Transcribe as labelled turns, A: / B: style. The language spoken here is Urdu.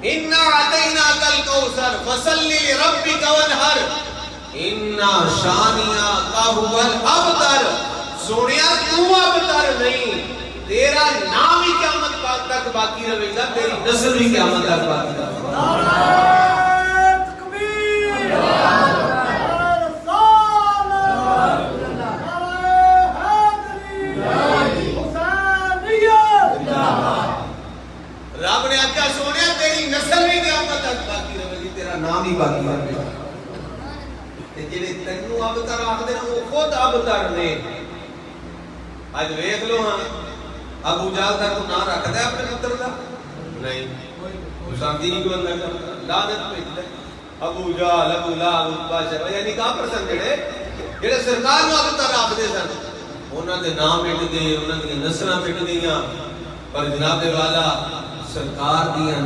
A: اِنَّا عَطَيْنَاكَ الْكَوْثَرَ فَصَلِّ لِرَبِّكَ وَانْحَرْ اِنَّا شَانِئَكَ هُوَ الْأَبْتَرُ سونیا تو ابتر نہیں، تیرا نام ہی قیامت تک باقی رہے گا، تیری نسل بھی قیامت تک باقی رہے گا۔ رب نے آکھا سونیا تیری نسل بھی قیامت تک باقی رہے گی، تیرا نام ہی باقی رہے گا۔ جنہیں تینوں ابتر آخدے ہیں وہ خود ابتر نے۔ آج ویکھ لو ہاں ابو جہل کا تو نام رکھتا ہے اپنے پتر کا؟ نہیں، شانتی نہیں کو اندر کرتا، لعنت بھیجتا ہے ابو جہل، ابو لہب، ابو شیبہ، یعنی کافر سن جڑے سرکار نو ابتر آخدے سن، انہاں دے نام مٹ گئے، انہاں دی نسلاں مٹ گئیاں، پر جناب والا سرکار دیاں